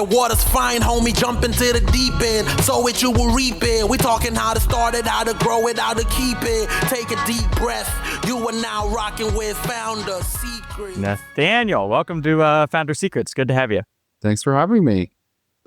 the water's fine, homie, jump into the deep end. Sow it, you will reap it. We talking how to start it, how to grow it, how to keep it. Take a deep breath. You are now rocking with Founder Secrets. Nathaniel, welcome to Founder Secrets. Good to have you. Thanks for having me.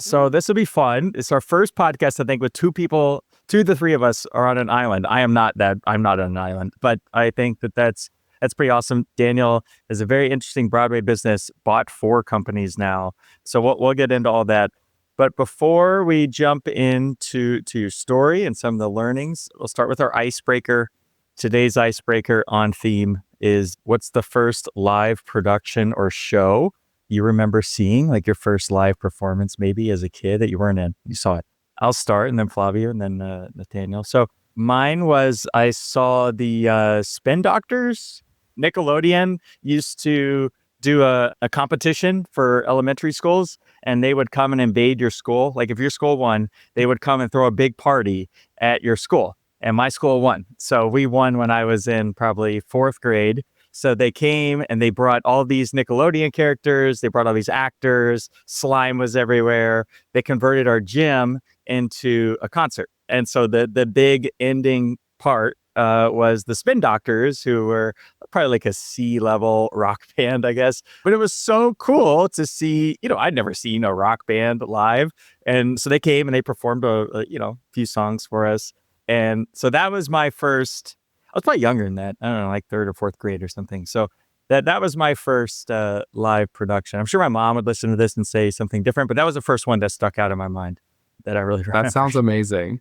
So this will be fun. It's our first podcast, I think, with two of the three of us are on an island. I'm not on an island, but I think that's pretty awesome. Daniel is a very interesting Broadway business, bought 4 companies now. So we'll get into all that. But before we jump into your story and some of the learnings, we'll start with our icebreaker. Today's icebreaker on theme is, what's the first live production or show you remember seeing, like your first live performance maybe as a kid that you weren't in? You saw it. I'll start, and then Flavio, and then Nathaniel. So mine was, I saw the Spin Doctors. Nickelodeon used to do a competition for elementary schools, and they would come and invade your school. Like if your school won, they would come and throw a big party at your school. And my school won. So we won when I was in probably 4th grade. So they came and they brought all these Nickelodeon characters. They brought all these actors. Slime was everywhere. They converted our gym into a concert. And so the big ending part was the Spin Doctors, who were probably like a C-level rock band, I guess. But it was so cool to see, I'd never seen a rock band live. And so they came and they performed a few songs for us. And so that was my first, I was probably younger than that. I don't know, like 3rd or 4th grade or something. So that was my first live production. I'm sure my mom would listen to this and say something different, but that was the first one that stuck out in my mind that I really remember. That sounds amazing.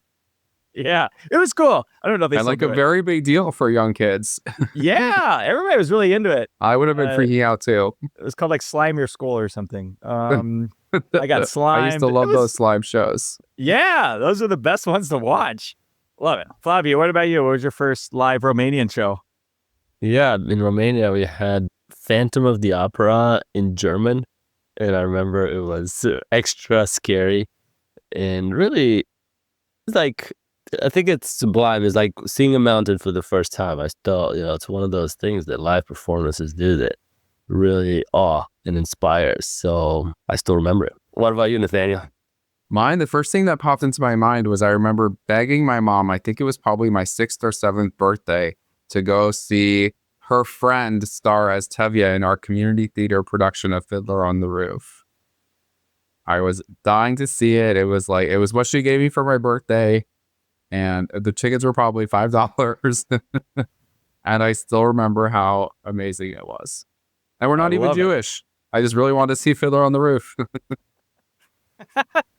Yeah, it was cool. I don't know if they and like a very big deal for young kids. Yeah, everybody was really into it. I would have been freaking out too. It was called like Slime Your School or something. I got slimed. I used to love those slime shows. Yeah, those are the best ones to watch. Love it. Flavio, what about you? What was your first live Romanian show? Yeah, in Romania, we had Phantom of the Opera in German. And I remember it was extra scary. And really, like, I think it's sublime. It's like seeing a mountain for the first time. I still, it's one of those things that live performances do that really awe and inspires. So I still remember it. What about you, Nathaniel? Mine, the first thing that popped into my mind was I remember begging my mom, I think it was probably my 6th or 7th birthday, to go see her friend star as Tevye in our community theater production of Fiddler on the Roof. I was dying to see it. It was what she gave me for my birthday. And the tickets were probably $5. And I still remember how amazing it was. And we're not even Jewish. I just really wanted to see Fiddler on the Roof.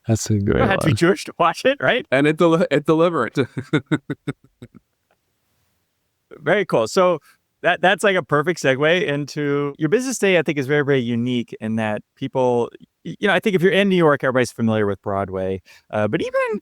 That's a great one. You don't have to be Jewish to watch it, right? And it delivered. Very cool. So that's like a perfect segue into your business day. I think is very, very unique in that people, I think if you're in New York, everybody's familiar with Broadway. But even,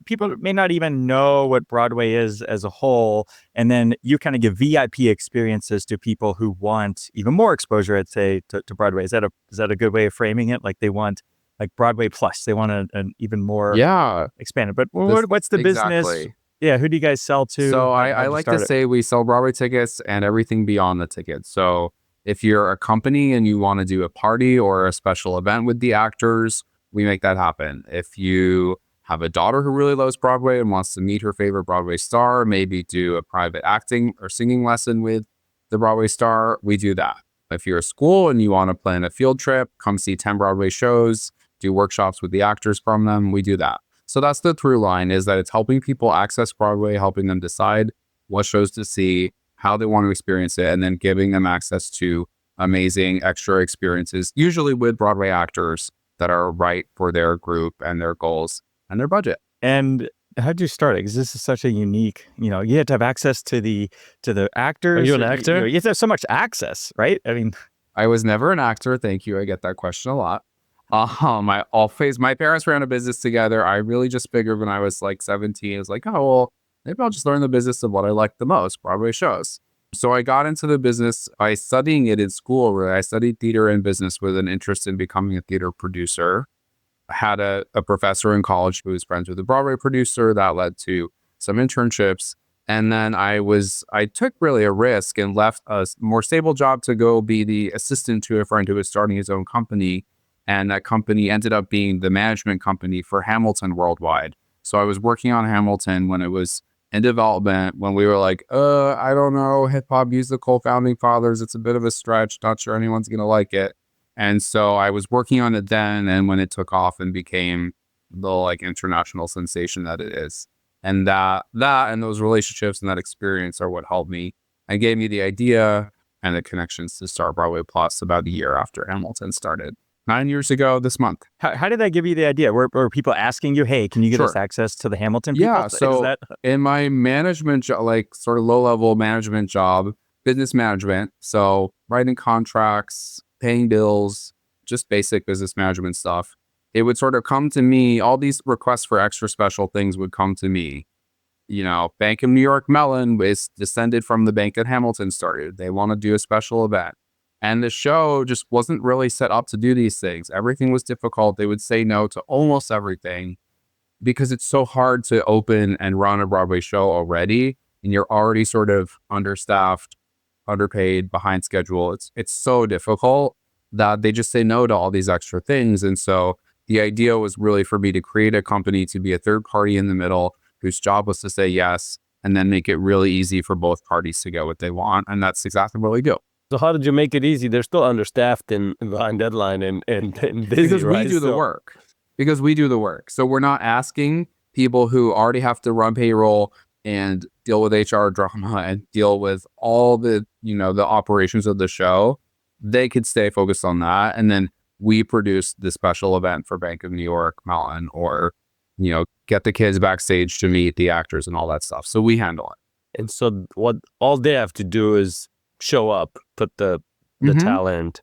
people may not even know what Broadway is as a whole. And then you kind of give VIP experiences to people who want even more exposure, I'd say, to Broadway. Is that a good way of framing it? Like they want like Broadway Plus. They want an even more expanded. But what's the business? Exactly. Yeah, who do you guys sell to? So I like to say we sell Broadway tickets and everything beyond the tickets. So if you're a company and you want to do a party or a special event with the actors, we make that happen. If you have a daughter who really loves Broadway and wants to meet her favorite Broadway star, maybe do a private acting or singing lesson with the Broadway star, we do that. If you're a school and you want to plan a field trip, come see 10 Broadway shows, do workshops with the actors from them, we do that. So that's the through line, is that it's helping people access Broadway, helping them decide what shows to see, how they want to experience it, and then giving them access to amazing extra experiences, usually with Broadway actors that are right for their group and their goals and their budget. And how'd you start it? Because this is such a unique, you have to have access to the actors. Are you an actor? You have to have so much access, right? I mean, I was never an actor. Thank you. I get that question a lot. My parents ran a business together. I really just figured when I was like 17, I was like, oh, well, maybe I'll just learn the business of what I like the most, Broadway shows. So I got into the business by studying it in school, where I studied theater and business with an interest in becoming a theater producer. I had a professor in college who was friends with a Broadway producer. That led to some internships. And then I took really a risk and left a more stable job to go be the assistant to a friend who was starting his own company. And that company ended up being the management company for Hamilton worldwide. So I was working on Hamilton when it was in development, when we were like, I don't know, hip hop musical founding fathers, it's a bit of a stretch. Not sure anyone's going to like it. And so I was working on it then, and when it took off and became the like international sensation that it is. And that and those relationships and that experience are what helped me and gave me the idea and the connections to start Broadway Plus about a year after Hamilton started. 9 years ago this month. How did that give you the idea? Were people asking you, hey, can you get us Sure. access to the Hamilton people? Yeah, Is so that in my management job, like sort of low-level management job, business management, so writing contracts, paying bills, just basic business management stuff, it would sort of come to me, all these requests for extra special things would come to me. You know, Bank of New York Mellon is descended from the bank that Hamilton started. They want to do a special event. And the show just wasn't really set up to do these things. Everything was difficult. They would say no to almost everything because it's so hard to open and run a Broadway show already. And you're already sort of understaffed, underpaid, behind schedule. It's so difficult that they just say no to all these extra things. And so the idea was really for me to create a company to be a third party in the middle whose job was to say yes and then make it really easy for both parties to get what they want. And that's exactly what we do. So how did you make it easy? They're still understaffed and behind deadline and busy, Because right? we do the work. Because we do the work. So we're not asking people who already have to run payroll and deal with HR drama and deal with all the, the operations of the show. They could stay focused on that. And then we produce the special event for Bank of New York Mellon, or, get the kids backstage to meet the actors and all that stuff. So we handle it. And so what all they have to do is show up, put the Mhm. talent,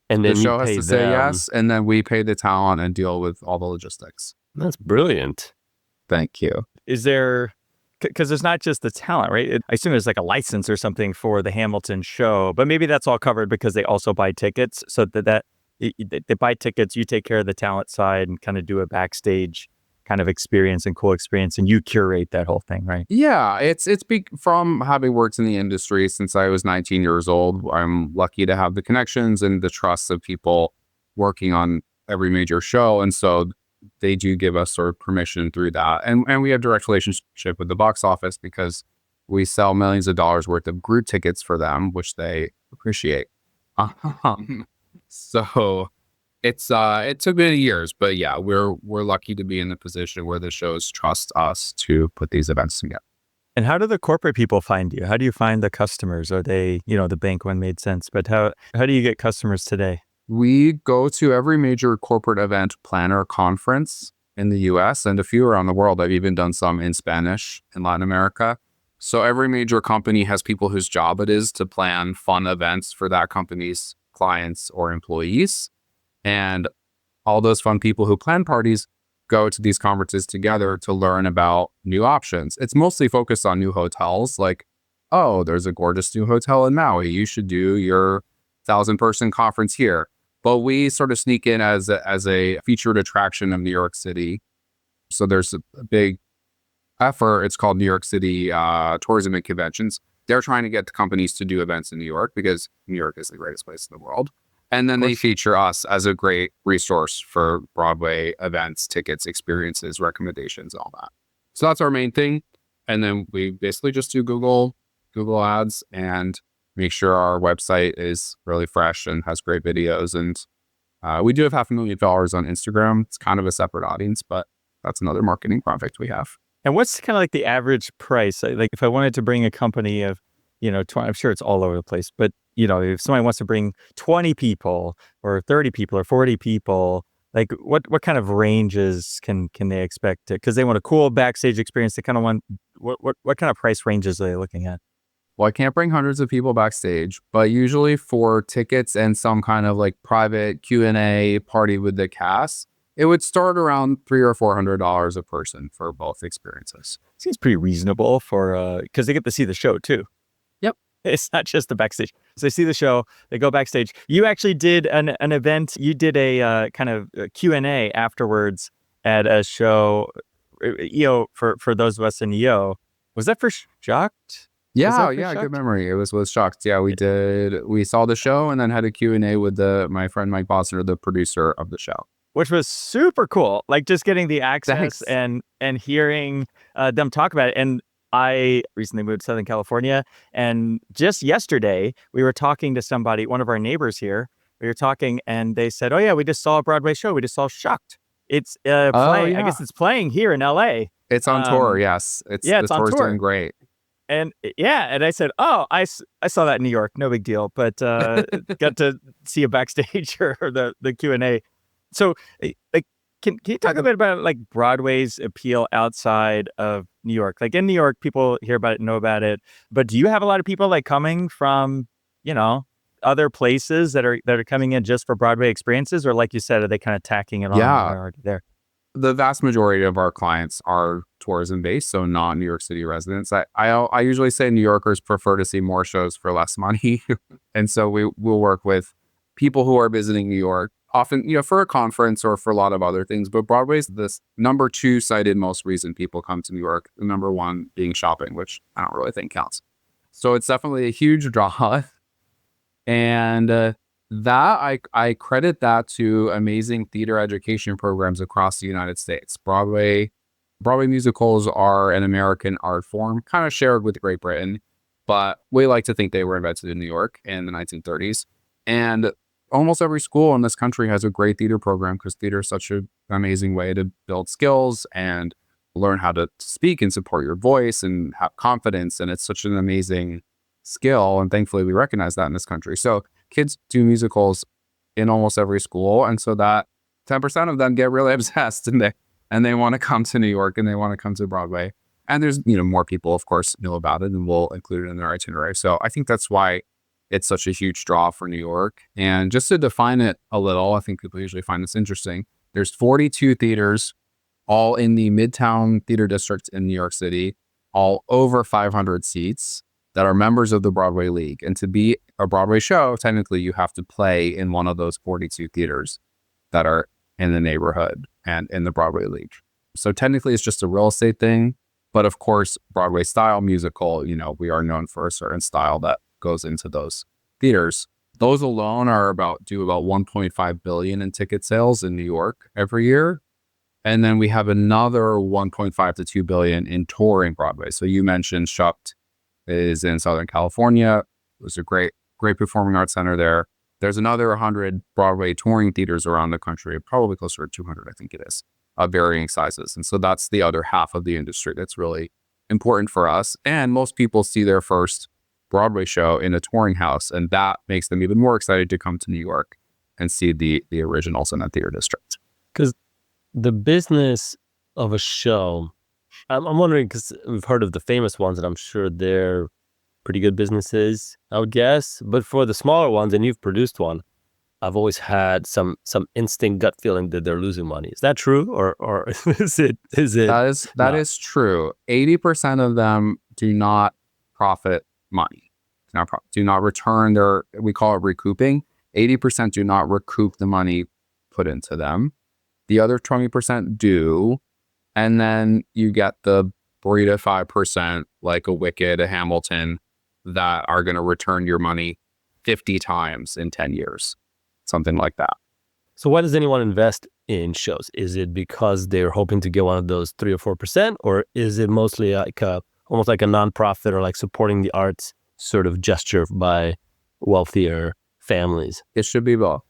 and then The show you has pay to say them. yes, and then we pay the talent and deal with all the logistics. That's brilliant. Thank you. is there, because it's not just the talent, right? I assume there's like a license or something for the Hamilton show, but maybe that's all covered because they also buy tickets. So they buy tickets, you take care of the talent side and kind of do a backstage kind of experience and cool experience, and you curate that whole thing, right? Yeah, it's from having worked in the industry since I was 19 years old. I'm lucky to have the connections and the trust of people working on every major show, and so they do give us sort of permission through that. And we have direct relationship with the box office because we sell millions of dollars worth of group tickets for them, which they appreciate. So it took many years, but yeah, we're lucky to be in the position where the shows trust us to put these events together. And how do the corporate people find you? How do you find the customers? Are they, the bank one made sense, but how do you get customers today? We go to every major corporate event planner conference in the US and a few around the world. I've even done some in Spanish in Latin America. So every major company has people whose job it is to plan fun events for that company's clients or employees. And all those fun people who plan parties go to these conferences together to learn about new options. It's mostly focused on new hotels, like, oh, there's a gorgeous new hotel in Maui. You should do your 1,000-person conference here. But we sort of sneak in as a featured attraction of New York City. So there's a big effort. It's called New York City Tourism and Conventions. They're trying to get the companies to do events in New York because New York is the greatest place in the world. And then they feature us as a great resource for Broadway events, tickets, experiences, recommendations, all that. So that's our main thing. And then we basically just do Google ads and make sure our website is really fresh and has great videos. And we do have 500,000 followers on Instagram. It's kind of a separate audience, but that's another marketing project we have. And what's kind of like the average price? Like if I wanted to bring a company of, 20, I'm sure it's all over the place, but if somebody wants to bring 20 people or 30 people or 40 people, like what kind of ranges can they expect? Because they want a cool backstage experience. They kind of want, what kind of price ranges are they looking at? Well, I can't bring hundreds of people backstage, but usually for tickets and some kind of like private Q&A party with the cast, it would start around $300 or $400 a person for both experiences. Seems pretty reasonable for, because they get to see the show too. Yep. It's not just the backstage. So they see the show, they go backstage. You actually did an event. You did a kind of Q&A afterwards at a show, for those of us in EO. Was that for Shocked? Yeah, for yeah, good Shucked? memory. It was with Shucked. Yeah, we saw the show and then had a Q&A with my friend Mike Bossner, the producer of the show. Which was super cool. Like just getting the access Thanks. and hearing them talk about it. And I recently moved to Southern California, and just yesterday we were talking to somebody, one of our neighbors here. We were talking, and they said, "Oh yeah, we just saw a Broadway show. We just saw Shucked. It's Oh playing. I yeah. guess it's playing here in LA. It's on tour, yes. Yeah, The it's on tour's doing tour." great. And yeah, and I said, "Oh, I saw that in New York. No big deal." But got to see a backstage or the Q&A. So, like, can you talk a bit about like Broadway's appeal outside of New York? Like in New York, people hear about it, know about it, but do you have a lot of people like coming from, you know, other places that are coming in just for Broadway experiences, or like you said, are they kind of tacking it on when Yeah. they're already there? The vast majority of our clients are tourism based, so not New York City residents. I usually say New Yorkers prefer to see more shows for less money. And so we'll work with people who are visiting New York, often, for a conference or for a lot of other things. But Broadway's the number 2 cited most reason people come to New York. The number 1 being shopping, which I don't really think counts. So it's definitely a huge draw. And that I credit that to amazing theater education programs across the United States. Broadway musicals are an American art form, kind of shared with Great Britain, but we like to think they were invented in New York in the 1930s. And almost every school in this country has a great theater program because theater is such an amazing way to build skills and learn how to speak and support your voice and have confidence. And it's such an amazing skill. And thankfully, we recognize that in this country. So kids do musicals in almost every school. And so that 10% of them get really obsessed and they want to come to New York and they want to come to Broadway. And there's, more people, of course, know about it and we'll include it in their itinerary. So I think that's why it's such a huge draw for New York. And just to define it a little, I think people usually find this interesting. There's 42 theaters, all in the Midtown Theater District in New York City, all over 500 seats that are members of the Broadway League. And to be a Broadway show, technically you have to play in one of those 42 theaters that are in the neighborhood and in the Broadway League. So technically it's just a real estate thing. But of course, Broadway style musical, we are known for a certain style that goes into those theaters. Those alone do about 1.5 billion in ticket sales in New York every year. And then we have another 1.5 to 2 billion in touring Broadway. So you mentioned Shucked is in Southern California. There's a great performing arts center there. There's another 100 Broadway touring theaters around the country, probably closer to 200, I think it is, of varying sizes. And so that's the other half of the industry that's really important for us. And most people see their first Broadway show in a touring house, and that makes them even more excited to come to New York and see the originals in that theater district. Because the business of a show, I'm wondering, because we've heard of the famous ones, and I'm sure they're pretty good businesses, I would guess. But for the smaller ones, and you've produced one, I've always had some instinct gut feeling that they're losing money. Is that true, or is it? That is true. 80% of them do not profit money. Do not return we call it recouping. 80% do not recoup the money put into them. The other 20% do. And then you get the 3 to 5%, like a Wicked, a Hamilton, that are going to return your money 50 times in 10 years, something like that. So why does anyone invest in shows? Is it because they're hoping to get one of those 3 or 4%, or is it mostly almost like a nonprofit or like supporting the arts sort of gesture by wealthier families? It should be both.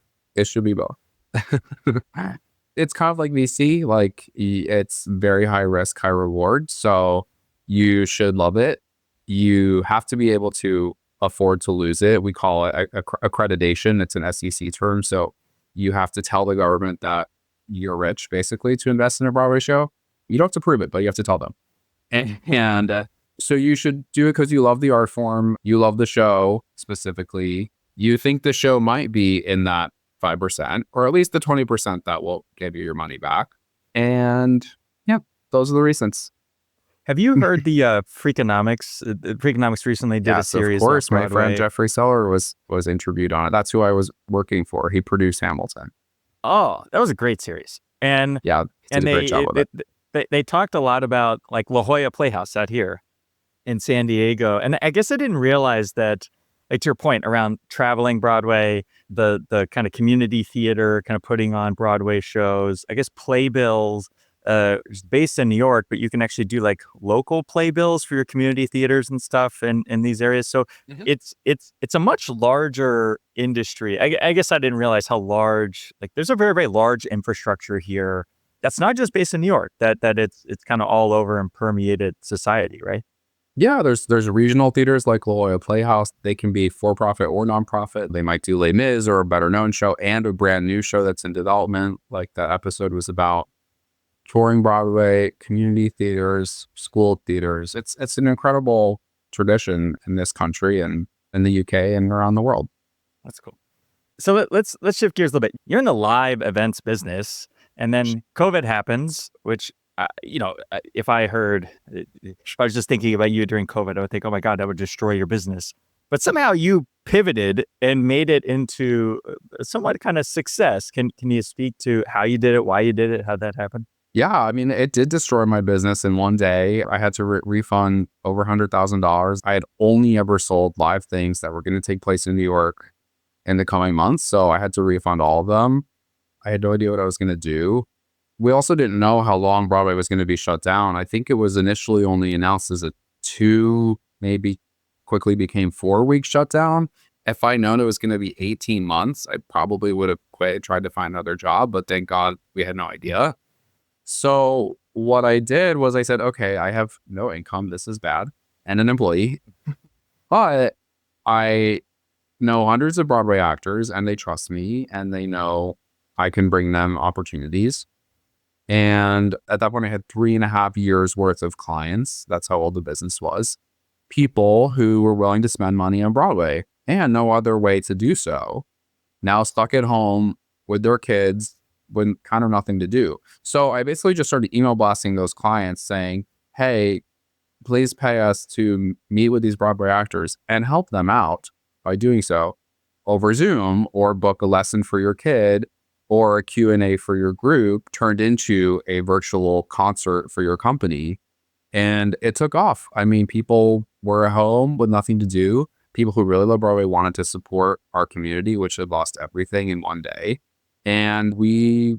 It's kind of like VC, like it's very high risk, high reward. So you should love it. You have to be able to afford to lose it. We call it accreditation. It's an SEC term. So you have to tell the government that you're rich, basically, to invest in a Broadway show. You don't have to prove it, but you have to tell them. And so you should do it because you love the art form. You love the show specifically. You think the show might be in that 5%, or at least the 20% that will give you your money back. And yeah, those are the reasons. Have you heard the Freakonomics? Freakonomics recently did a series. Of course, my Broadway. friend Jeffrey Seller was interviewed on it. That's who I was working for. He produced Hamilton. Oh, that was a great series. And yeah, he did a great job with it. They talked a lot about like La Jolla Playhouse out here. in San Diego. And I guess I didn't realize that, like to your point around traveling Broadway, the kind of community theater, kind of putting on Broadway shows, I guess playbills, is based in New York, but you can actually do like local playbills for your community theaters and stuff in these areas. So it's a much larger industry. I guess I didn't realize how large, like there's a very, very large infrastructure here that's not just based in New York, that it's kind of all over and permeated society, right? Yeah, there's regional theaters like La Jolla Playhouse. They can be for-profit or nonprofit. They might do Les Mis or a better-known show and a brand new show that's in development, like that episode was about. Touring Broadway, community theaters, school theaters. It's an incredible tradition in this country and in the UK and around the world. That's cool. So let's shift gears a little bit. You're in the live events business, and then COVID happens, which if I was just thinking about you during COVID, I would think, oh my God, that would destroy your business. But somehow you pivoted and made it into somewhat kind of success. Can you speak to how you did it, why you did it, how that happened? Yeah, I mean, it did destroy my business in one day. I had to refund over $100,000. I had only ever sold live things that were going to take place in New York in the coming months. So I had to refund all of them. I had no idea what I was going to do. We also didn't know how long Broadway was going to be shut down. I think it was initially only announced as a 2, maybe quickly became 4-week shutdown. If I'd known it was going to be 18 months, I probably would have quit, tried to find another job. But thank God we had no idea. So what I did was I said, okay, I have no income. This is bad. And an employee. But I know hundreds of Broadway actors and they trust me and they know I can bring them opportunities. And at that point, I had 3.5 years worth of clients. That's how old the business was. People who were willing to spend money on Broadway and no other way to do so. Now stuck at home with their kids, with kind of nothing to do. So I basically just started email blasting those clients saying, hey, please pay us to meet with these Broadway actors and help them out by doing so over Zoom, or book a lesson for your kid or a Q&A for your group turned into a virtual concert for your company. And it took off. I mean, people were at home with nothing to do. People who really love Broadway wanted to support our community, which had lost everything in one day. And we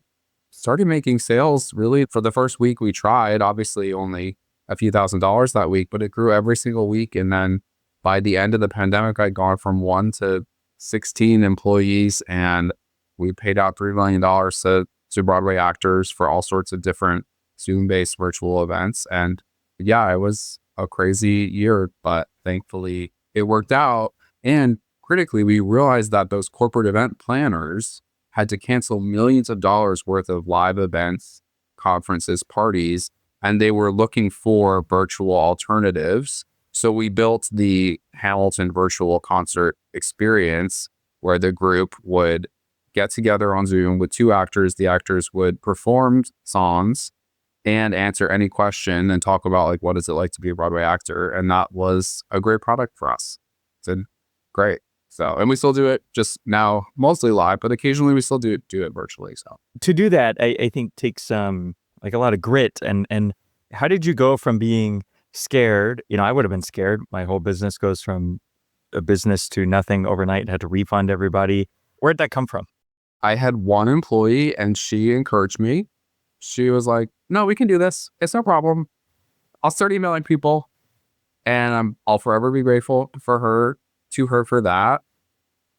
started making sales really for the first week we tried, obviously only a few $1,000s that week, but it grew every single week. And then by the end of the pandemic, I'd gone from 1 to 16 employees, and we paid out $3 million to Broadway actors for all sorts of different Zoom-based virtual events. And yeah, it was a crazy year, but thankfully it worked out. And critically, we realized that those corporate event planners had to cancel millions of dollars worth of live events, conferences, parties, and they were looking for virtual alternatives. So we built the Hamilton virtual concert experience where the group would get together on Zoom with 2 actors. The actors would perform songs and answer any question and talk about like, what is it like to be a Broadway actor? And that was a great product for us. It's great. So, and we still do it just now, mostly live, but occasionally we still do it virtually. So to do that, I think takes like a lot of grit. And how did you go from being scared? I would have been scared. My whole business goes from a business to nothing overnight. Had to refund everybody. Where'd that come from? I had one employee and she encouraged me. She was like, no, we can do this. It's no problem. I'll start emailing people, and I'll forever be grateful to her for that.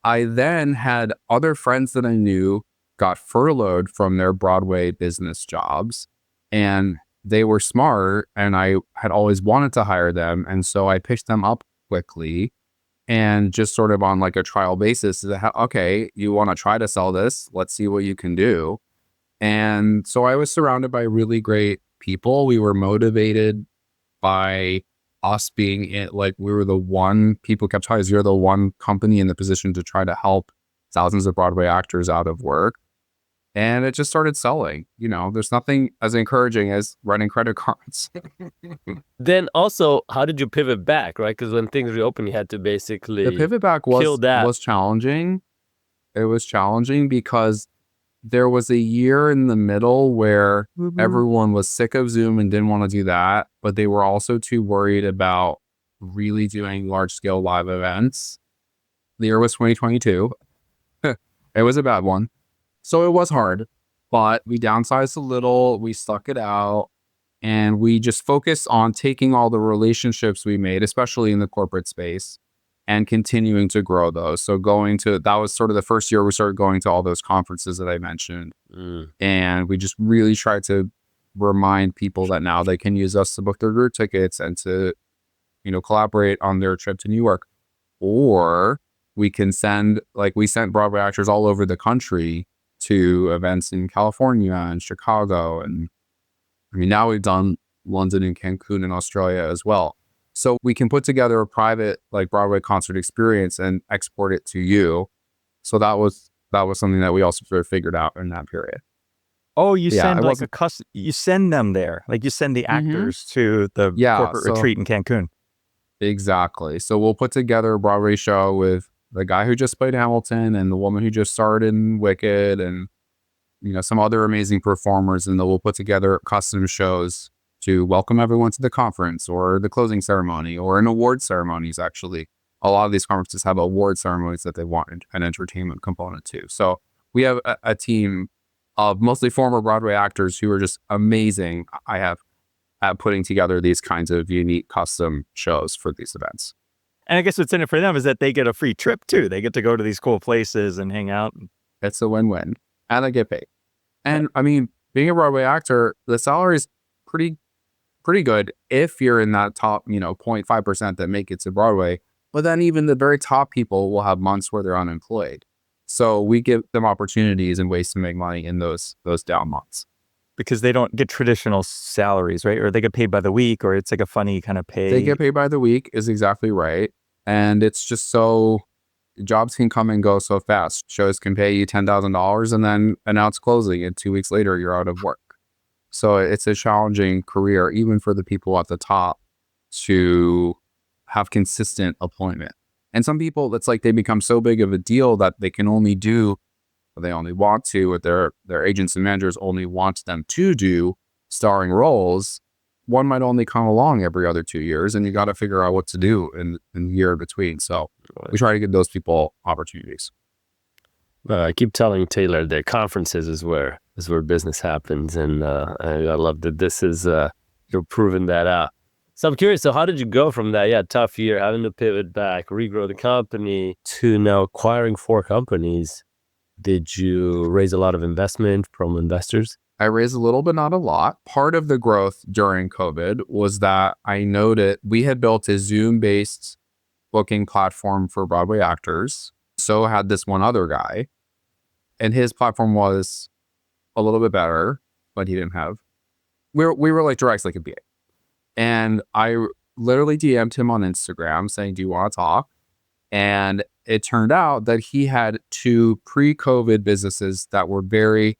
I then had other friends that I knew got furloughed from their Broadway business jobs, and they were smart, and I had always wanted to hire them. And so I pitched them up quickly and just sort of on like a trial basis. Okay, you want to try to sell this? Let's see what you can do. And so I was surrounded by really great people. We were motivated by us being we were the one, people kept telling us, you're the one company in the position to try to help thousands of Broadway actors out of work. And it just started selling. There's nothing as encouraging as running credit cards. Then also, how did you pivot back, right? Because when things reopened, you had to basically The pivot back kill that. was challenging. It was challenging because there was a year in the middle where everyone was sick of Zoom and didn't want to do that, but they were also too worried about really doing large scale live events. The year was 2022. It was a bad one. So it was hard, but we downsized a little, we stuck it out, and we just focused on taking all the relationships we made, especially in the corporate space, and continuing to grow those. So that was sort of the first year we started going to all those conferences that I mentioned. And we just really tried to remind people that now they can use us to book their group tickets and to, collaborate on their trip to New York. Or we sent Broadway actors all over the country to events in California and Chicago. And now we've done London and Cancun in Australia as well. So we can put together a private Broadway concert experience and export it to you. So that was something that we also sort of figured out in that period. Oh, you send you send them there. You send the actors to the corporate retreat in Cancun. Exactly. So we'll put together a Broadway show with the guy who just played Hamilton and the woman who just starred in Wicked and, some other amazing performers. And then we'll put together custom shows to welcome everyone to the conference or the closing ceremony or an award ceremonies. Actually, a lot of these conferences have award ceremonies that they want an entertainment component to. So we have a team of mostly former Broadway actors who are just amazing. I have at putting together these kinds of unique custom shows for these events. And I guess what's in it for them is that they get a free trip too. They get to go to these cool places and hang out. It's a win-win, and they get paid. And being a Broadway actor, the salary is pretty good if you're in that top, 0.5% that make it to Broadway. But then even the very top people will have months where they're unemployed. So we give them opportunities and ways to make money in those down months. Because they don't get traditional salaries, right? Or they get paid by the week, or it's a funny kind of pay. They get paid by the week is exactly right. And it's just jobs can come and go so fast. Shows can pay you $10,000 and then announce closing, and 2 weeks later you're out of work. So it's a challenging career, even for the people at the top, to have consistent employment. And some people, it's they become so big of a deal that they can only do what they only want to, with their agents and managers only want them to do starring roles. One might only come along every other 2 years, and you got to figure out what to do in the year in between. So we try to give those people opportunities. I keep telling Taylor that conferences is where business happens, and I love that this is you're proving that out. So I'm curious. So how did you go from that? Yeah, tough year, having to pivot back, regrow the company, to now acquiring 4 companies. Did you raise a lot of investment from investors? I raised a little, but not a lot. Part of the growth during COVID was that I noted we had built a Zoom-based booking platform for Broadway actors. So had this one other guy, and his platform was a little bit better, but he didn't have. We were direct like a BA. And I literally DM'd him on Instagram saying, "Do you want to talk?" And it turned out that he had 2 pre-COVID businesses that were very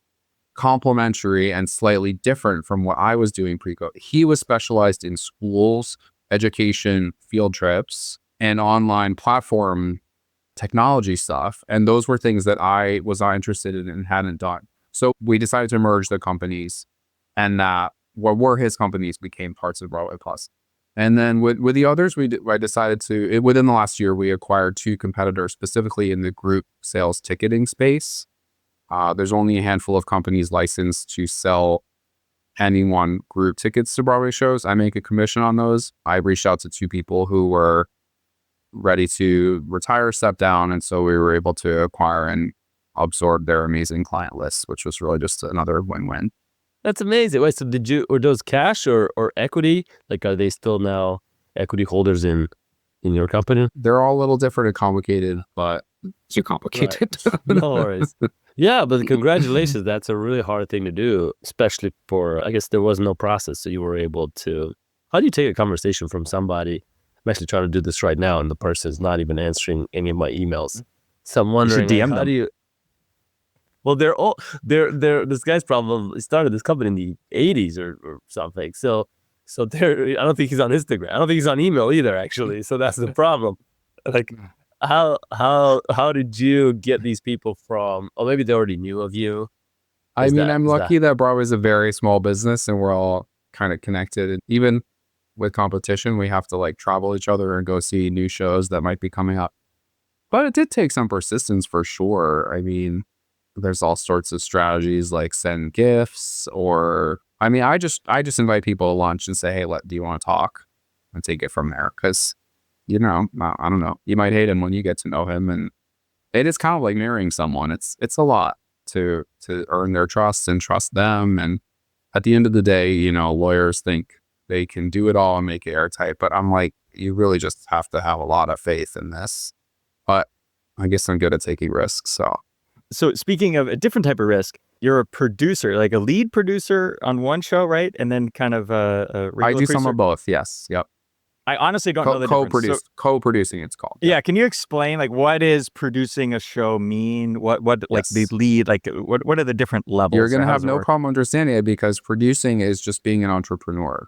complementary and slightly different from what I was doing pre-COVID. He was specialized in schools, education, field trips, and online platform technology stuff. And those were things that I was not interested in and hadn't done. So we decided to merge the companies, and that what were his companies became parts of Broadway Plus. And then with the others, I decided to, within the last year, we acquired 2 competitors, specifically in the group sales ticketing space. There's only a handful of companies licensed to sell anyone group tickets to Broadway shows. I make a commission on those. I reached out to 2 people who were ready to retire, step down. And so we were able to acquire and absorb their amazing client lists, which was really just another win-win. That's amazing. Wait, so were those cash or equity? Are they still now equity holders in your company? They're all a little different and complicated, but too complicated. Right. No worries. Yeah, but congratulations. That's a really hard thing to do, especially for, I guess there was no process. So you were able to, how do you take a conversation from somebody? I'm actually trying to do this right now, and the person is not even answering any of my emails. So I'm wondering, how do you, well, this guy's probably started this company in the 80s or something. So I don't think he's on Instagram. I don't think he's on email either, actually. So that's the problem. How did you get these people from, or maybe they already knew of you? I'm lucky that Broadway is a very small business and we're all kind of connected. And even with competition. We have to like travel each other and go see new shows that might be coming up. But it did take some persistence for sure. I mean, there's all sorts of strategies like send gifts, or I mean, I just invite people to lunch and say, hey, do you want to talk? And take it from there. Because, you know, I don't know. You might hate him when you get to know him. And it is kind of like marrying someone. It's a lot to earn their trust and trust them. And at the end of the day, you know, lawyers think they can do it all and make it airtight. But I'm like, you really just have to have a lot of faith in this. But I guess I'm good at taking risks. So speaking of a different type of risk, you're a producer, like a lead producer on one show, right? And then kind of a regular I do producer? some of both. Yes. Yep. I honestly don't know the difference. Co-producing, it's called. Yeah. Can you explain, like, what is producing a show mean? What like the lead, like what are the different levels? You're going to have no problem understanding it, because producing is just being an entrepreneur.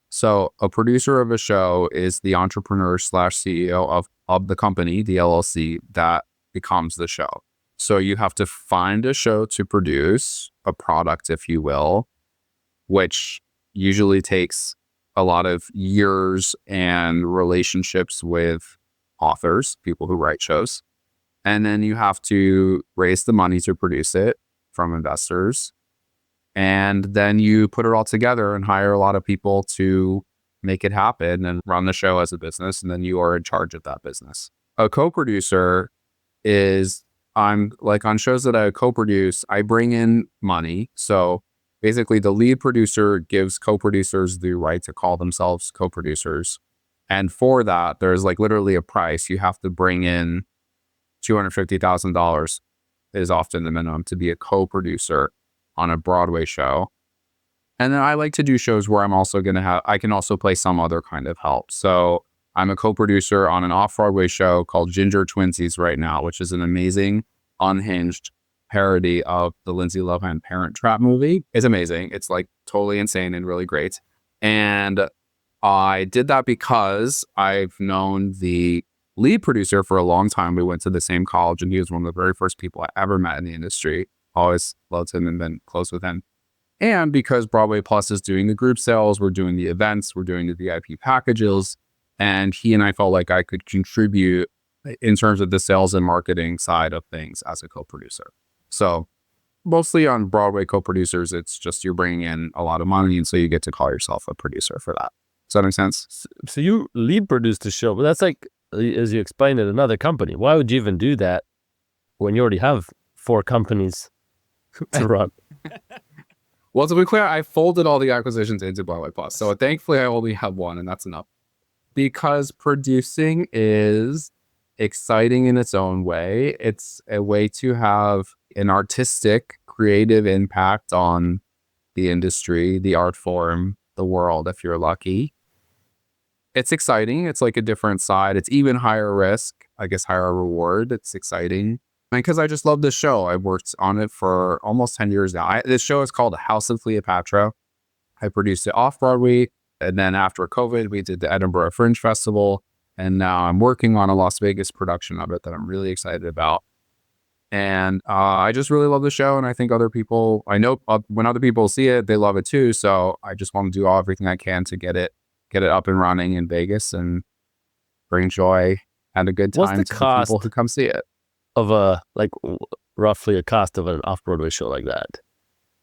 So a producer of a show is the entrepreneur / CEO of the company, the LLC, that becomes the show. So you have to find a show to produce, a product, if you will, which usually takes a lot of years and relationships with authors, people who write shows. And then you have to raise the money to produce it from investors. And then you put it all together and hire a lot of people to make it happen and run the show as a business. And then you are in charge of that business. A co-producer is, I'm like, on shows that I co-produce, I bring in money. So basically the lead producer gives co-producers the right to call themselves co-producers. And for that, there's like literally a price. You have to bring in $250,000 is often the minimum to be a co-producer on a Broadway show. And then I like to do shows where I can also play some other kind of help. So I'm a co-producer on an off-Broadway show called Ginger Twinsies right now, which is an amazing, unhinged parody of the Lindsay Lohan Parent Trap movie. It's amazing. It's like totally insane and really great. And I did that because I've known the lead producer for a long time. We went to the same college, and he was one of the very first people I ever met in the industry. Always loved him and been close with him. And because Broadway Plus is doing the group sales, we're doing the events, we're doing the VIP packages, and he and I felt like I could contribute in terms of the sales and marketing side of things as a co-producer. So mostly on Broadway co-producers, it's just you're bringing in a lot of money, and so you get to call yourself a producer for that. Does that make sense? So you lead produce the show, but that's like, as you explained, at another company. Why would you even do that when you already have 4 companies to run? Well, to be clear, I folded all the acquisitions into Broadway Plus. So thankfully, I only have one, and that's enough. Because producing is exciting in its own way. It's a way to have an artistic, creative impact on the industry, the art form, the world, if you're lucky. It's exciting. It's like a different side. It's even higher risk, I guess higher reward. It's exciting. And because I just love this show. I've worked on it for almost 10 years now. This show is called House of Cleopatra. I produced it off-Broadway. And then after COVID, we did the Edinburgh Fringe Festival. And now I'm working on a Las Vegas production of it that I'm really excited about. And I just really love the show. And I think other people, I know when other people see it, they love it too. So I just want to do everything I can to get it up and running in Vegas and bring joy and a good time to the people who come see it. Of roughly a cost of an off-Broadway show like that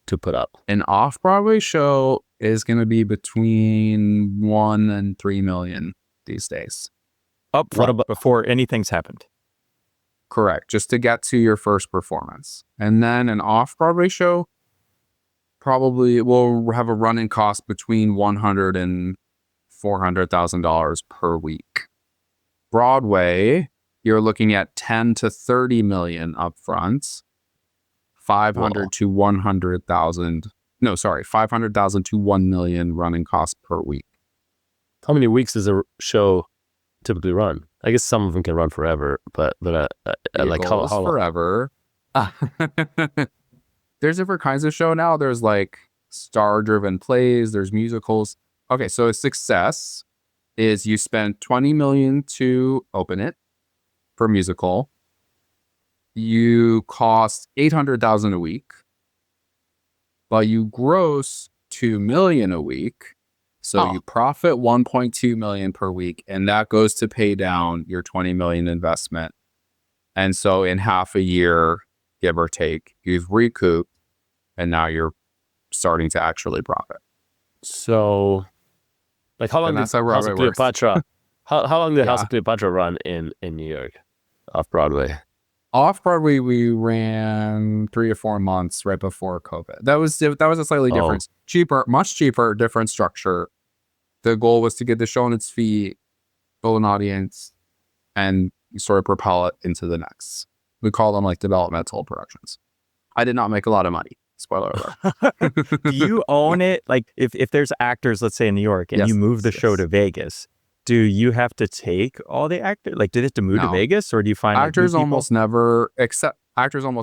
to put up? An off-Broadway show is going to be between $1 and $3 million these days. Up front, before anything's happened. Correct. Just to get to your first performance. And then an off-Broadway show probably will have a running cost between $100,000 and $400,000 per week. Broadway, you're looking at $10 to $30 million upfront, $500,000 to $1 million running cost per week. How many weeks does a show typically run? I guess some of them can run forever, but like how forever? There's different kinds of show now. There's like star-driven plays. There's musicals. Okay, so a success is you spend $20 million to open it per musical. You cost $800,000 a week, but you gross $2 million a week. So you profit 1.2 million per week, and that goes to pay down your 20 million investment. And so in half a year, give or take, you've recouped, and now you're starting to actually profit. So, like, how long did that's how House Broadway of works. Cleopatra? How long did House Yeah. of Cleopatra run in New York, off Broadway? Off Broadway, we ran 3 or 4 months right before COVID. That was a slightly different, cheaper, much cheaper, different structure. The goal was to get the show on its feet, build an audience, and sort of propel it into the next. We call them like developmental productions. I did not make a lot of money. Spoiler alert. Do you own it? Like if there's actors, let's say in New York, and Yes, you move the show yes. to Vegas, do you have to take all the actors? Like, do they have to move to No. Vegas, or do you find like, new Actors people? almost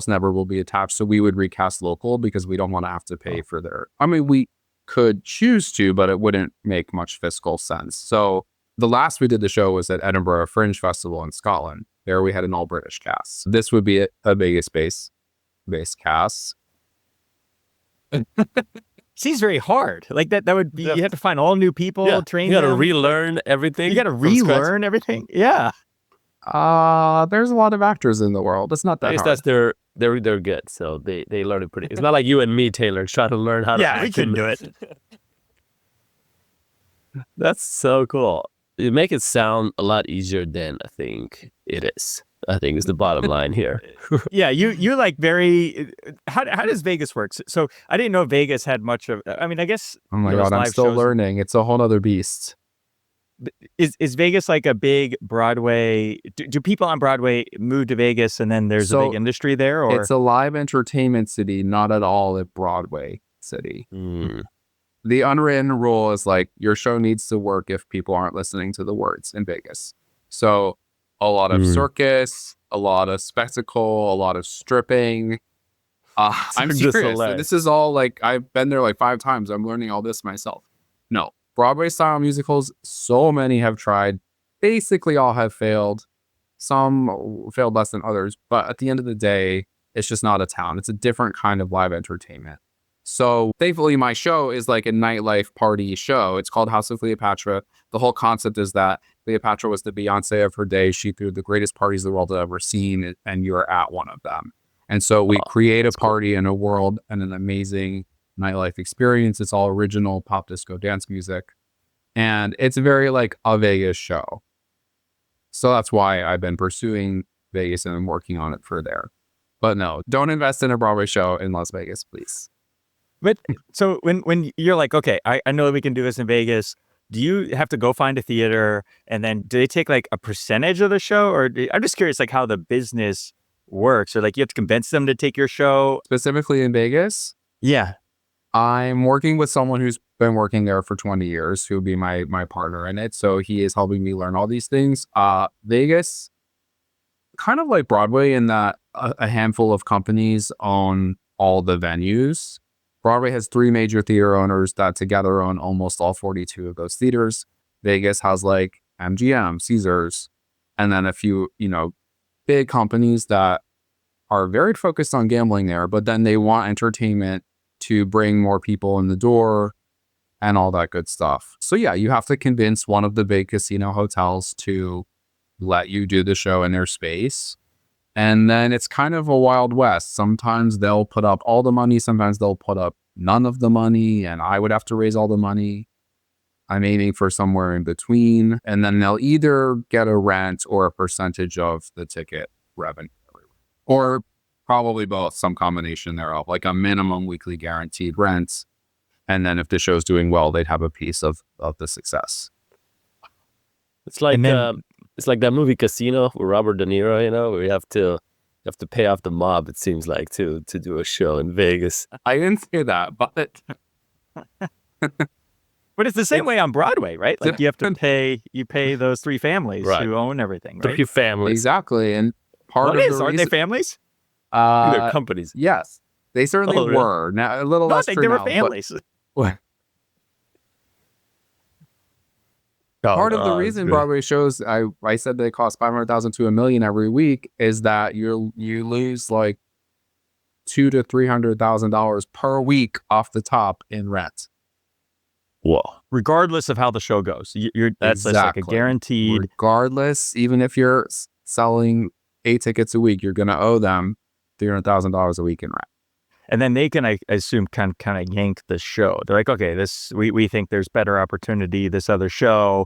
never will be attached. So we would recast local because we don't want to have to pay for their. I mean, we could choose to, but it wouldn't make much fiscal sense. So the last we did the show was at Edinburgh Fringe Festival in Scotland. There we had an all British cast. This would be a Vegas based cast. Seems very hard. Like that would be. You have to find all new people, train You got to them. relearn everything. You got to from scratch. relearn everything. Yeah. There's a lot of actors in the world. It's not I that guess hard. that's they're good, so they learn it pretty. It's not like you and me, Taylor, try to learn how to Yeah, act. we can do it. That's so cool. You make it sound a lot easier than I think it is. I think is the bottom line here. Yeah, you're like very. How does Vegas work? So I didn't know Vegas had much of. I mean, I guess. Oh my those God, I'm live still shows- learning. It's a whole other beast. Is Vegas like a big Broadway? Do people on Broadway move to Vegas and then there's a So, big industry there? Or It's a live entertainment city, not at all a Broadway city. Mm. The unwritten rule is like your show needs to work if people aren't listening to the words in Vegas. So a lot of circus, a lot of spectacle, a lot of stripping. I'm Cirque du serious. Soleil. This is all like, I've been there like 5 times. I'm learning all this myself. No, Broadway style musicals, so many have tried. Basically all have failed. Some failed less than others. But at the end of the day, it's just not a town. It's a different kind of live entertainment. So thankfully, my show is like a nightlife party show. It's called House of Cleopatra. The whole concept is that Cleopatra was the Beyonce of her day. She threw the greatest parties the world had ever seen, and you're at one of them. And so we create a party in a world and an amazing nightlife experience. It's all original pop disco dance music. And it's very like a Vegas show. So that's why I've been pursuing Vegas and I'm working on it for there. But no, don't invest in a Broadway show in Las Vegas, please. But so when you're like, okay, I know we can do this in Vegas. Do you have to go find a theater and then do they take like a percentage of the show? Or I'm just curious, like how the business works, or like you have to convince them to take your show. Specifically in Vegas, Yeah. I'm working with someone who's been working there for 20 years, who will be my partner in it. So he is helping me learn all these things. Vegas, kind of like Broadway in that a handful of companies own all the venues. Broadway has 3 major theater owners that together own almost all 42 of those theaters. Vegas has like MGM, Caesars, and then a few, big companies that are very focused on gambling there, but then they want entertainment to bring more people in the door and all that good stuff. So yeah, you have to convince one of the big casino hotels to let you do the show in their space. And then it's kind of a wild west. Sometimes they'll put up all the money. Sometimes they'll put up none of the money. And I would have to raise all the money. I'm aiming for somewhere in between. And then they'll either get a rent or a percentage of the ticket revenue. Or probably both, some combination thereof, like a minimum weekly guaranteed rent. And then if the show's doing well, they'd have a piece of the success. It's like And then- it's like that movie Casino with Robert De Niro, where you have to pay off the mob. It seems like to do a show in Vegas. I didn't say that, but But it's the same way on Broadway, right? Like you have to pay those 3 families Right. who own everything, A right? few families, exactly. And part What of is? the Aren't reason, they families? they're companies. yes, they certainly Oh, really? were. Now a little No, I less think true they were now, but- families. Part of the reason Broadway shows, I said they cost $500,000 to $1 million every week, is that you lose like $200,000 to $300,000 per week off the top in rent. Whoa. regardless of how the show goes. That's like a guaranteed. Regardless, even if you're selling 8 tickets a week, you're going to owe them $300,000 a week in rent. And then they can, I assume, kind of yank the show. They're like, okay, we think there's better opportunity, this other show.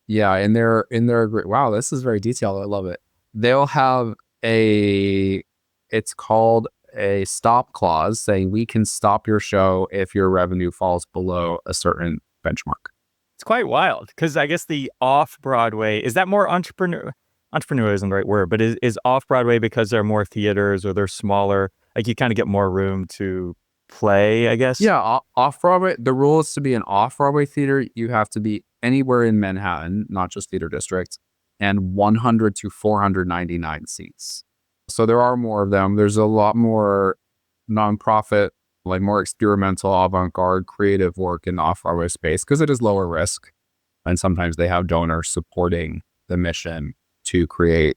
Yeah, and they're wow, this is very detailed. I love it. They'll have it's called a stop clause saying we can stop your show if your revenue falls below a certain benchmark. It's quite wild because I guess the off-Broadway, is that more entrepreneur isn't the right word, but is off-Broadway because there are more theaters or they're smaller, like you kind of get more room to play, I guess? Yeah, off-Broadway, the rule is to be an off-Broadway theater, you have to be anywhere in Manhattan, not just theater districts, and 100 to 499 seats. So there are more of them. There's a lot more nonprofit, like more experimental, avant-garde, creative work in the off-Broadway space because it is lower risk. And sometimes they have donors supporting the mission to create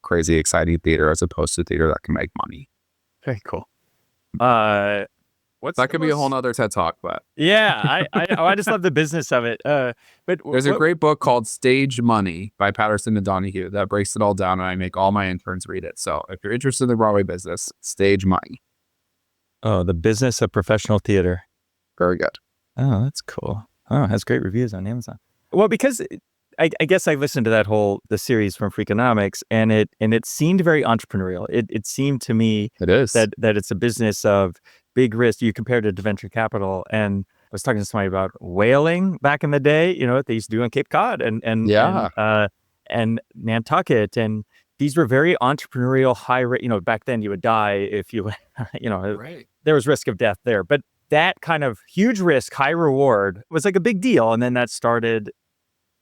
crazy, exciting theater as opposed to theater that can make money. Very cool. That could be a whole nother TED Talk, but yeah, I just love the business of it. But there's a great book called Stage Money by Patterson and Donahue that breaks it all down, and I make all my interns read it. So if you're interested in the Broadway business, Stage Money. Oh, the business of professional theater. Very good. Oh, that's cool. Oh, it has great reviews on Amazon. Well, because I guess I listened to the series from Freakonomics, and it seemed very entrepreneurial. It seemed to me It is that it's a business of big risk. You compared it to venture capital, and I was talking to somebody about whaling back in the day. You know what they used to do on Cape Cod and Nantucket, and these were very entrepreneurial, high rate. You know, back then you would die if you, right. There was risk of death there, but that kind of huge risk, high reward was like a big deal, and then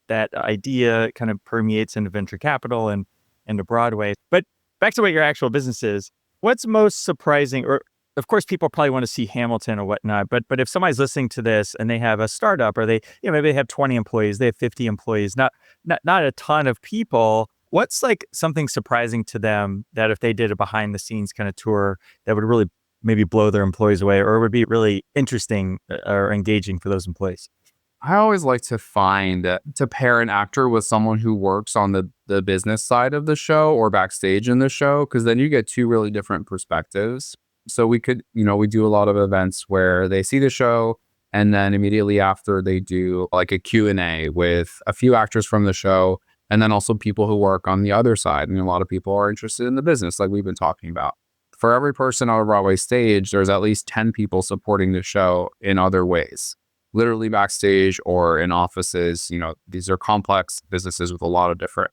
that idea kind of permeates into venture capital and into Broadway. But back to what your actual business is, what's most surprising, or of course people probably want to see Hamilton or whatnot, but if somebody's listening to this and they have a startup or they, maybe they have 20 employees, they have 50 employees, not a ton of people, what's like something surprising to them that if they did a behind the scenes kind of tour that would really maybe blow their employees away or would be really interesting or engaging for those employees? I always like to pair an actor with someone who works on the business side of the show or backstage in the show, because then you get two really different perspectives. So we could, we do a lot of events where they see the show and then immediately after they do like a Q&A with a few actors from the show and then also people who work on the other side. And a lot of people are interested in the business like we've been talking about. For every person on a Broadway stage, there's at least 10 people supporting the show in other ways. Literally backstage or in offices. These are complex businesses with a lot of different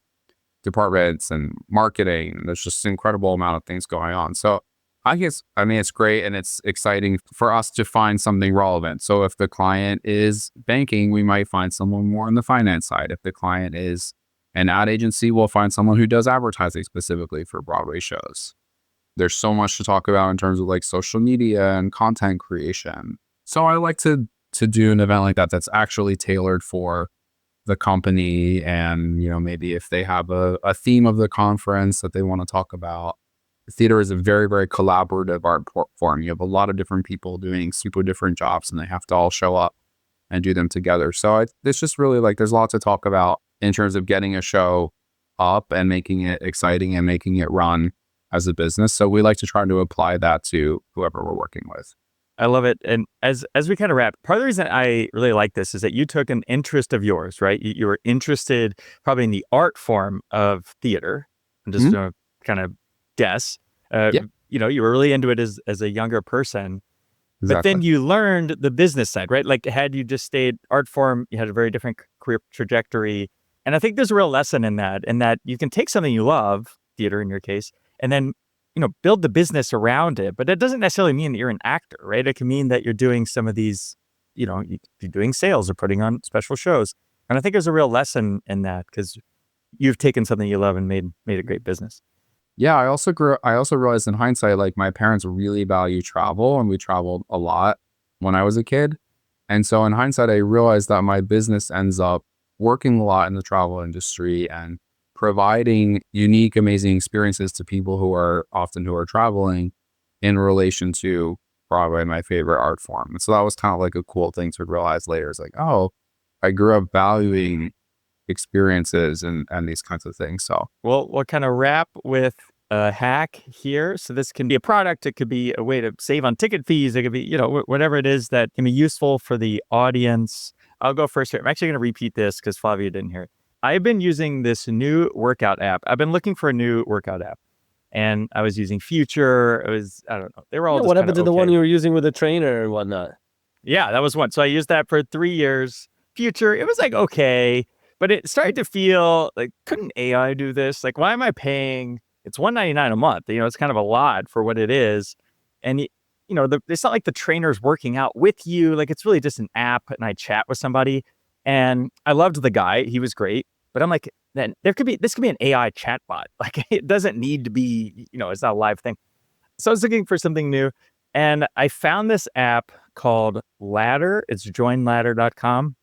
departments and marketing. There's just an incredible amount of things going on. So it's great and it's exciting for us to find something relevant. So if the client is banking, we might find someone more on the finance side. If the client is an ad agency, we'll find someone who does advertising specifically for Broadway shows. There's so much to talk about in terms of like social media and content creation. So I like to do an event like that that's actually tailored for the company and, maybe if they have a theme of the conference that they want to talk about. Theater is a very, very collaborative art form. You have a lot of different people doing super different jobs and they have to all show up and do them together. So it's just really like there's a lot to talk about in terms of getting a show up and making it exciting and making it run as a business. So we like to try to apply that to whoever we're working with. I love it. And as we kind of wrap, part of the reason I really like this is that you took an interest of yours, right? You were interested probably in the art form of theater. I'm just going to kind of guess. You were really into it as a younger person. Exactly. But then you learned the business side, right? Like had you just stayed art form, you had a very different career trajectory. And I think there's a real lesson in that you can take something you love, theater in your case, and then build the business around it. But that doesn't necessarily mean that you're an actor, right? It can mean that you're doing some of these, you're doing sales or putting on special shows. And I think there's a real lesson in that because you've taken something you love and made a great business. Yeah, I also realized in hindsight, like my parents really value travel and we traveled a lot when I was a kid. And so in hindsight, I realized that my business ends up working a lot in the travel industry and providing unique, amazing experiences to people who are traveling in relation to Broadway my favorite art form. And so that was kind of like a cool thing to realize later. It's like, oh, I grew up valuing experiences and these kinds of things. So we'll kind of wrap with a hack here. So this can be a product. It could be a way to save on ticket fees. It could be, whatever it is that can be useful for the audience. I'll go first here. I'm actually going to repeat this because Flavia didn't hear it. I've been using this new workout app. I've been looking for a new workout app. And I was using Future. I don't know. They were all just what happened to the okay. one you were using with a trainer and whatnot? Yeah, that was one. So I used that for 3 years. Future, it was like, okay. But it started to feel like, couldn't AI do this? Like, why am I paying? It's $199 a month. It's kind of a lot for what it is. And, it's not like the trainer's working out with you. Like, it's really just an app and I chat with somebody. And I loved the guy. He was great. But I'm like, then this could be an AI chatbot. Like, it doesn't need to be, it's not a live thing. So I was looking for something new. And I found this app called Ladder. It's joinladder.com.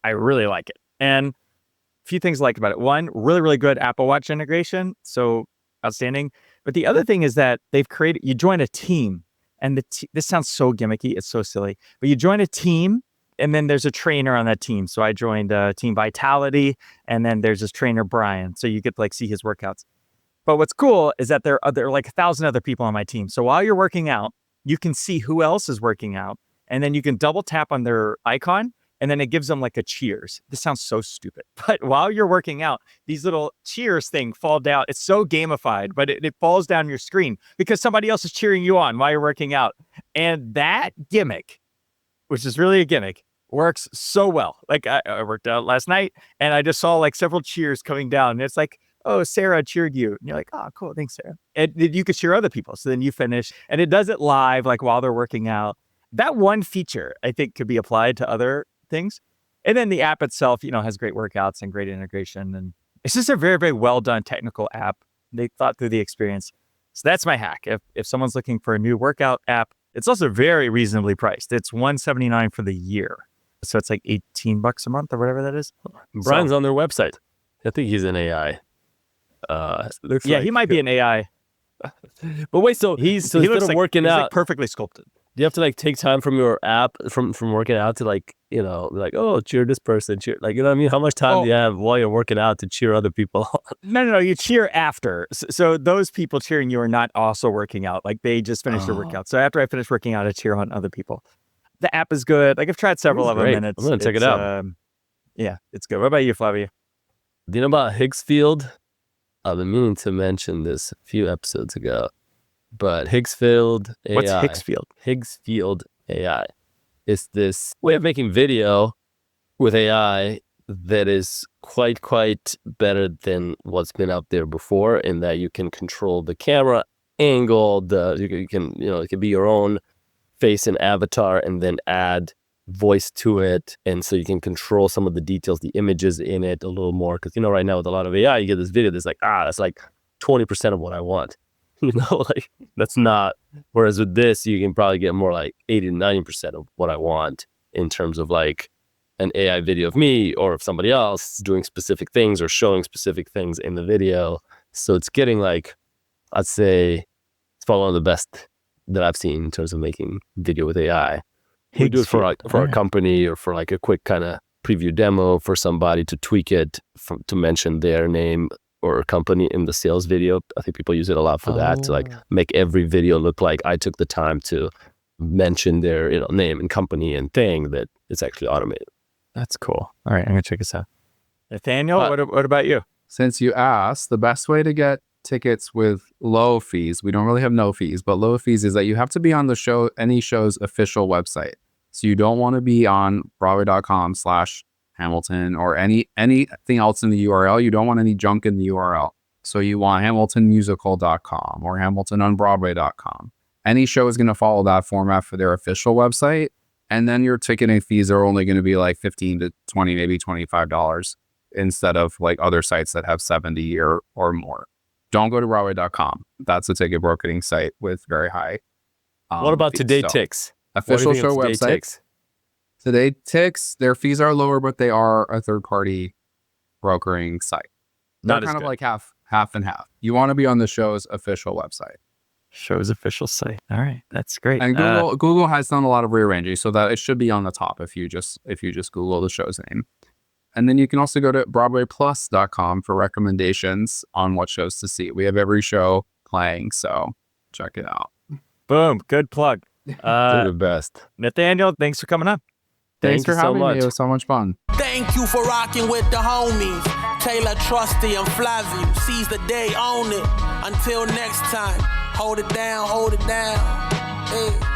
I really like it. And a few things I like about it. One, really, really good Apple Watch integration. So outstanding. But the other thing is that you join a team. And this sounds so gimmicky. It's so silly. But you join a team and then there's a trainer on that team. So I joined Team Vitality. And then there's this trainer, Brian. So you get to see his workouts. But what's cool is that there are like 1,000 other people on my team. So while you're working out, you can see who else is working out. And then you can double tap on their icon. And then it gives them like a cheers. This sounds so stupid. But while you're working out, these little cheers thing fall down. It's so gamified, but it falls down your screen because somebody else is cheering you on while you're working out. And that gimmick, which is really a gimmick, works so well. Like I worked out last night and I just saw like several cheers coming down. And it's like, oh, Sarah cheered you. And you're like, oh, cool. Thanks, Sarah. And you could cheer other people. So then you finish and it does it live, like while they're working out. That one feature, I think, could be applied to other things. And then the app itself, has great workouts and great integration. And it's just a very, very well done technical app. They thought through the experience. So that's my hack. If someone's looking for a new workout app, it's also very reasonably priced. It's $179 for the year. So it's like $18 a month or whatever that is. Brian's on their website. I think he's an AI. He might be an AI. But wait, so he instead looks of like, working he's out, like perfectly sculpted. Do you have to take time from your app from working out to oh, cheer this person, cheer, what I mean? How much time do you have while you're working out to cheer other people on? No, you cheer after. So those people cheering you are not also working out. Like they just finished their workout. So after I finish working out, I cheer on other people. The app is good. Like I've tried several of them and I'm going to check it out. Yeah, it's good. What about you, Flavia? Do you know about Higgs field? I've been meaning to mention this a few episodes ago. But Higgs field AI. What's Higgs field? Higgs field AI is this way of making video with AI that is quite better than what's been out there before, in that you can control the camera angle. You can it can be your own face and avatar, and then add voice to it, and so you can control some of the details, the images in it a little more. Because right now with a lot of AI, you get this video that's like that's like 20% of what I want. That's not. Whereas with this, you can probably get more like 80 to 90% of what I want in terms of like an AI video of me or of somebody else doing specific things or showing specific things in the video. So it's getting I'd say it's probably one of the best that I've seen in terms of making video with AI. We do it for a company or for like a quick kind of preview demo for somebody to tweak it to mention their name or company in the sales video. I think people use it a lot for that, to make every video look like I took the time to mention their name and company and thing that it's actually automated. That's cool. All right, I'm gonna check this out. Nathaniel, what about you? Since you asked, the best way to get tickets with low fees, we don't really have no fees, but low fees, is that you have to be on any show's official website. So you don't want to be on Broadway.com/Hamilton or anything else in the URL. You don't want any junk in the URL. So you want HamiltonMusical.com or HamiltonOnBroadway.com. Any show is going to follow that format for their official website. And then your ticketing fees are only going to be like $15 to $20, maybe $25 instead of like other sites that have 70 or more. Don't go to Broadway.com. That's a ticket brokering site with very high. What about fees. Today So, Tix? official show website. Today Tix, their fees are lower, but they are a third-party brokering site. They're Not as kind of good. like half and half. You want to be on the show's official website. Show's official site. All right, that's great. And Google has done a lot of rearranging, so that it should be on the top if you just Google the show's name. And then you can also go to BroadwayPlus.com for recommendations on what shows to see. We have every show playing, so check it out. Boom, good plug. They're the best. Nathaniel, thanks for coming on. Thanks for you so having much. me. It was so much fun. Thank you for rocking with the homies. Taylor, Trusty, and Flavio. Seize the day, own it. Until next time, hold it down, hold it down. Hey.